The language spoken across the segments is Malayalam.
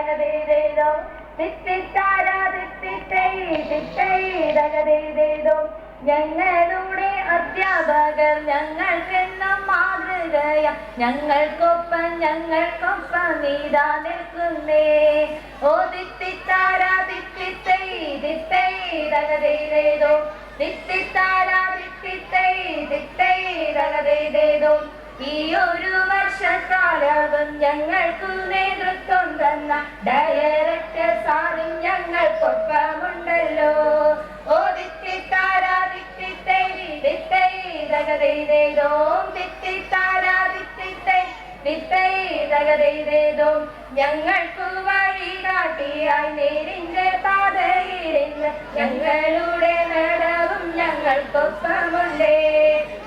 ദഗദേതേതോ തിത്തിത്താരാ തിത്തിത്തൈ തിത്തൈ ദഗദേതേതോ. ഞങ്ങളുടെ അധ്യാപകർ ഞങ്ങൾക്കെന്നും മാതൃകയ, ഞങ്ങൾക്കൊപ്പം നീതാ നിൽക്കുന്നേ. ഓ തിത്തിത്താരാ തിത്തിത്തൈ തിത്തൈ ദഗദേതേതോ തിത്തിത്താരാ തിത്തിത്തൈ തിത്തൈ ദഗദേതേതോ. ഈ ഒരു വർഷക്കാലവും ഞങ്ങൾക്കു നേതൃത്വം തന്ന ഡയറക്ടർ സാറും ഞങ്ങൾക്കൊപ്പമുണ്ടല്ലോ. ഓ തിത്തിത്താരാ തിത്തിത്തൈ തിത്തൈ ദഗദേതേതോ തിത്തിത്താരാ തിത്തിത്തൈ തിത്തൈ ദഗദേതേതോ. ഞങ്ങൾക്കു വഴികാട്ടിയായി നേരിന്റെ പാതയിലിന്ന് ഞങ്ങളുടെ മേളവും ഞങ്ങൾക്കൊപ്പമുണ്ടേ.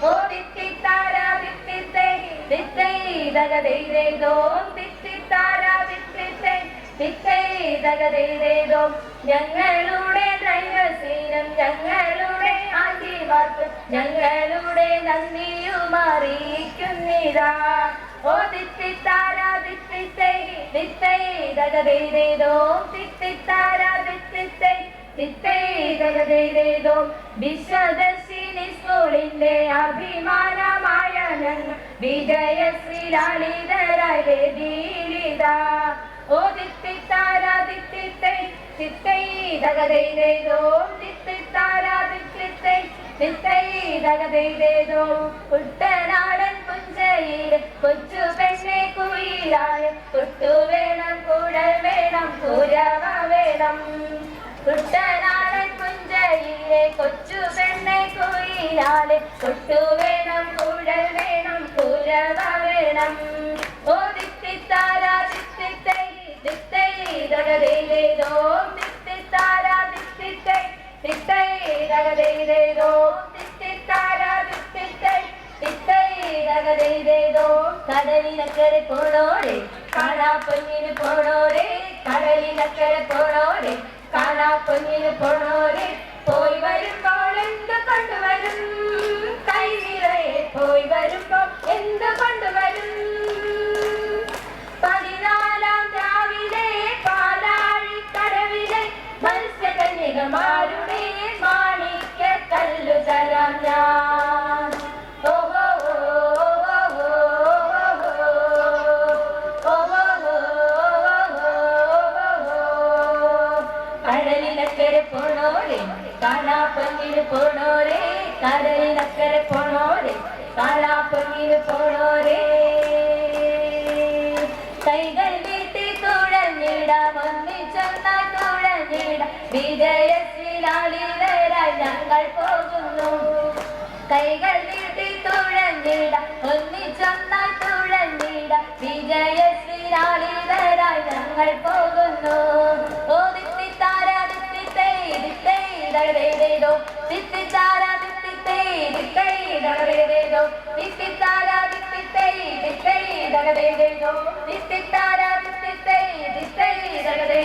ഓ തിത്തിത്താരാ തിത്തിത്തൈ തിത്തൈ ദഗദേതേതോ തിത്തിത്താരാ തിത്തിത്തൈ തിത്തൈ ദഗദേതേതോ. ഞങ്ങളുടെ ദൈവസീനം ഞങ്ങളുടെ ആശീർവാദം ഞങ്ങളുടെ നന്ദിയും അറിയിക്കുന്നിതാ. ഓ തിത്തിത്താരാ തിത്തിത്തൈ തിത്തൈ ദഗദേതേതോ തിത്തിത്താരാ തിത്തിത്തൈ തിത്തൈ ദഗദേതേതോ. വിശ്വദർശിനി സ്കൂളിന്റെ അഭിമാനമായ ഞങ്ങൾ വിജയശ്രീ ലാളിതരായി വേദിയിലിതാ. ഓ തിത്തിത്താരാ തിത്തിത്തൈ തിത്തൈ ദഗദേതേതോ തിത്തിത്താരാ തിത്തിത്തൈ തിത്തൈ ദഗദേതേതോ. കുട്ടനാടൻ പുഞ്ചയിലെ കൊച്ചു പെണ്ണെ കുയിലായ കൊട്ടു വേണം കുഴൽ വേണം കുരവ വേണം. കുട്ടനാടൻ പുഞ്ചയിലെ കൊച്ചു പെണ്ണെ കുയിലാലെ കൊട്ടു വേണം കുഴൽ വേണം കുരവ വേണം. ഓ തിത്തിത്താരാ തിത്തിത്തൈ തിത്തൈ ദഗദേതേതോ തിത്തിത്താരാ തിത്തിത്തൈ തിത്തൈ ദഗദേതേതോ തിത്തിത്താരാ തിത്തിത്തൈ തിത്തൈ ദഗദേതേതോ. കടലിനക്കരെ പോണോരെ കാണാപ്പൊന്നിന് പോണോരെ, കടലിനക്കരെ പോണോരെ കാണാപ്പൊന്നിന് പോണോരെ. പോയി വരുമ്പോൾ എന്ത് കൊണ്ടുവരും, കൈ നിറയെ പോയി വരുമ്പോൾ എന്ത് കൊണ്ടുവരും. 14 രാവിലെ പാലാഴിക്കടവിലെ മത്സ്യകന്യകമാരുടെ മാണിക്യ കല്ലു തരാം ഞാൻ. കടലിനക്കരെ പോണോരെ കാണാപ്പൊന്നിന് പോണോരെ, കടലിനക്കരെ പോണോരെ കാണാപ്പൊന്നിന് പോണോരെ. കൈകൾ വീട്ടി തുഴഞ്ഞിടാം ഒന്നിച്ചൊന്നാ തുഴഞ്ഞിടാം വിജയശ്രീ ലാളിതരായി ഞങ്ങൾ പോകുന്നു. കൈകൾ വീട്ടി തുഴഞ്ഞിടാം ഒന്നിച്ചൊന്നാ തുഴഞ്ഞിടാം വിജയശ്രീ ലാളിതരായി ഞങ്ങൾ പോകുന്നു. ഓ തിത്തിത്താരാ തിത്തിത്തൈ തിത്തൈ ദഗദേതേതോ തിത്തിത്താരാ തിത്തിത്തൈ തിത്തൈ ദഗദേതേതോ തിത്തിത്താരാ തിത്തിത്തൈ തിത്തൈ ദഗദേതേതോ തിത്തിത്താരാ തിത്തിത്തൈ തിത്തൈ ദഗദേതേതോ.